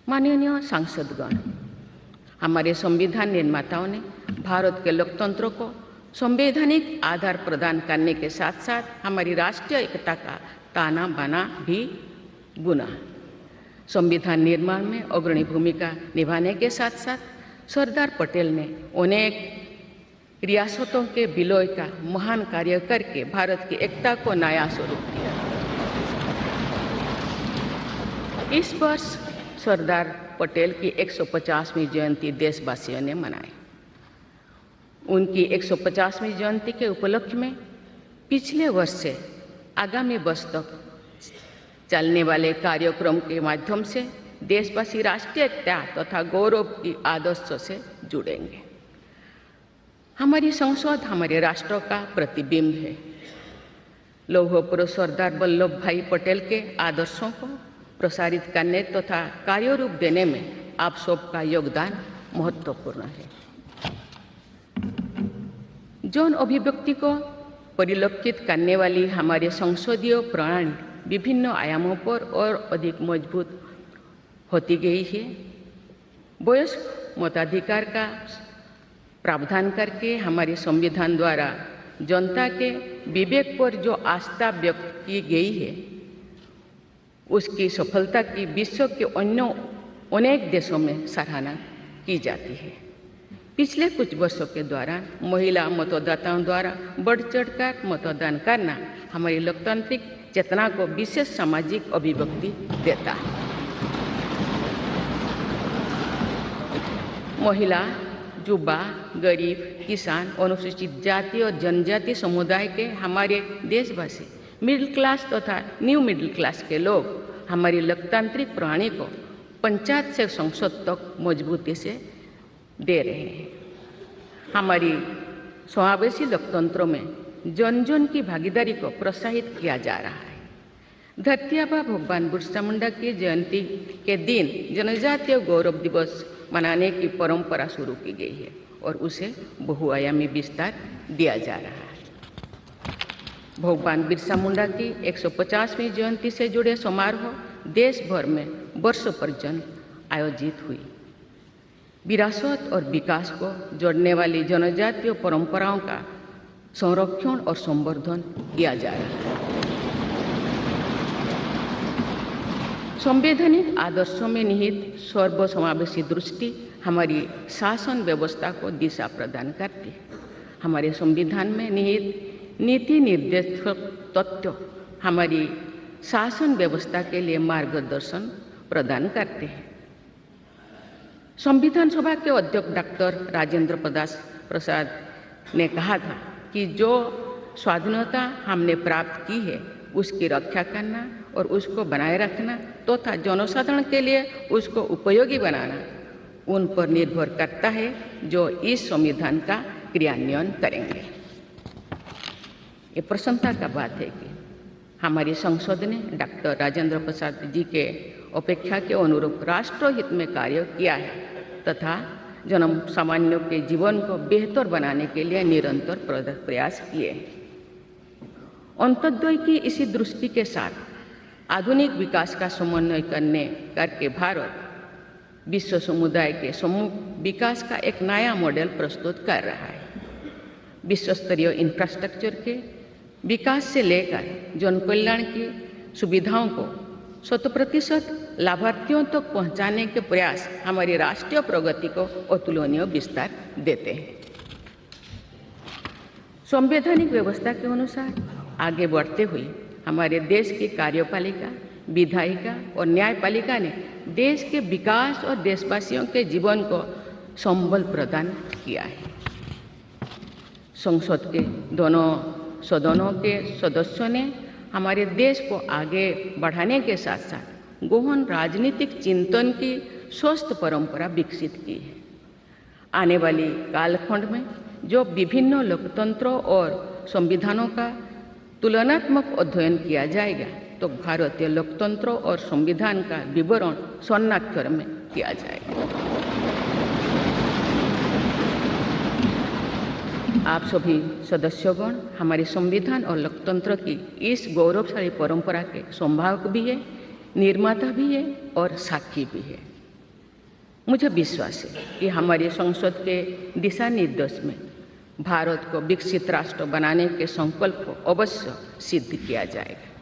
माननीय सांसदगण, हमारे संविधान निर्माताओं ने भारत के लोकतंत्र को संवैधानिक आधार प्रदान करने के साथ साथ हमारी राष्ट्रीय एकता का ताना बाना भी बुना। संविधान निर्माण में अग्रणी भूमिका निभाने के साथ साथ सरदार पटेल ने अनेक रियासतों के विलय का महान कार्य करके भारत की एकता को नया स्वरूप दिया। इस वर्ष सरदार पटेल की 150वीं जयंती देशवासियों ने मनाई। उनकी 150वीं जयंती के उपलक्ष्य में पिछले वर्ष से आगामी वर्ष तक चलने वाले कार्यक्रम के माध्यम से देशवासी राष्ट्रीय एकता तथा गौरव की आदर्शों से जुड़ेंगे। हमारी संसद हमारे राष्ट्र का प्रतिबिंब है। लौह पुरुष सरदार वल्लभ भाई पटेल के आदर्शों को प्रसारित करने तथा कार्यरूप देने में आप सबका योगदान महत्वपूर्ण है। जौन अभिव्यक्ति को परिलक्षित करने वाली हमारे संसदीय प्रणाली विभिन्न आयामों पर और अधिक मजबूत होती गई है। वयस्क मताधिकार का प्रावधान करके हमारे संविधान द्वारा जनता के विवेक पर जो आस्था व्यक्त की गई है, उसकी सफलता की विश्व के अन्य अनेक देशों में सराहना की जाती है। पिछले कुछ वर्षों के दौरान महिला मतदाताओं द्वारा बढ़ चढ़कर मतदान करना हमारी लोकतांत्रिक चेतना को विशेष सामाजिक अभिव्यक्ति देता है। महिला, युवा, गरीब, किसान, अनुसूचित जाति और जनजाति समुदाय के हमारे देशवासी, मिडिल क्लास तथा न्यू मिडिल क्लास के लोग हमारी लोकतांत्रिक प्रणाली को पंचायत से संसद तक मजबूती से दे रहे हैं। हमारी समावेशी लोकतंत्रों में जन जन की भागीदारी को प्रोत्साहित किया जा रहा है। धरती आबा भगवान बिरसा मुंडा की जयंती के दिन जनजातीय गौरव दिवस मनाने की परंपरा शुरू की गई है और उसे बहुआयामी विस्तार दिया जा रहा है। भगवान बिरसा मुंडा की 150वीं जयंती से जुड़े समारोह देश भर में वर्षों पर्यंत आयोजित हुई। विरासत और विकास को जोड़ने वाली जनजातीय परंपराओं का संरक्षण और संवर्धन किया जा रहा है। संवैधानिक आदर्शों में निहित सर्वसमावेशी दृष्टि हमारी शासन व्यवस्था को दिशा प्रदान करती है। हमारे संविधान में निहित नीति निर्देशक तत्व हमारी शासन व्यवस्था के लिए मार्गदर्शन प्रदान करते हैं। संविधान सभा के अध्यक्ष डॉक्टर राजेंद्र प्रसाद ने कहा था कि जो स्वाधीनता हमने प्राप्त की है उसकी रक्षा करना और उसको बनाए रखना तथा जनसाधारण के लिए उसको उपयोगी बनाना उन पर निर्भर करता है जो इस संविधान का क्रियान्वयन करेंगे। ये प्रसन्नता का बात है कि हमारी संसद ने डॉक्टर राजेंद्र प्रसाद जी के अपेक्षा के अनुरूप राष्ट्रहित में कार्य किया है तथा जन सामान्यों के जीवन को बेहतर बनाने के लिए निरंतर प्रयास किए हैं। अंत्योदय की इसी दृष्टि के साथ आधुनिक विकास का समन्वय करके भारत विश्व समुदाय के सम्मुख विकास का एक नया मॉडल प्रस्तुत कर रहा है। विश्व स्तरीय इंफ्रास्ट्रक्चर के विकास से लेकर जन कल्याण की सुविधाओं को 100% लाभार्थियों तक पहुंचाने के प्रयास हमारी राष्ट्रीय प्रगति को अतुलनीय विस्तार देते हैं। संवैधानिक व्यवस्था के अनुसार आगे बढ़ते हुए हमारे देश की कार्यपालिका, विधायिका और न्यायपालिका ने देश के विकास और देशवासियों के जीवन को संबल प्रदान किया है। संसद के दोनों सदनों के सदस्यों ने हमारे देश को आगे बढ़ाने के साथ साथ गहन राजनीतिक चिंतन की स्वस्थ परंपरा विकसित की है। आने वाली कालखंड में जो विभिन्न लोकतंत्रों और संविधानों का तुलनात्मक अध्ययन किया जाएगा तो भारतीय लोकतंत्र और संविधान का विवरण स्वर्णाक्षर में किया जाएगा। आप सभी सदस्यगण हमारे संविधान और लोकतंत्र की इस गौरवशाली परंपरा के संभावक भी है, निर्माता भी है और साक्षी भी है। मुझे विश्वास है कि हमारी संसद के दिशा निर्देश में भारत को विकसित राष्ट्र बनाने के संकल्प को अवश्य सिद्ध किया जाएगा।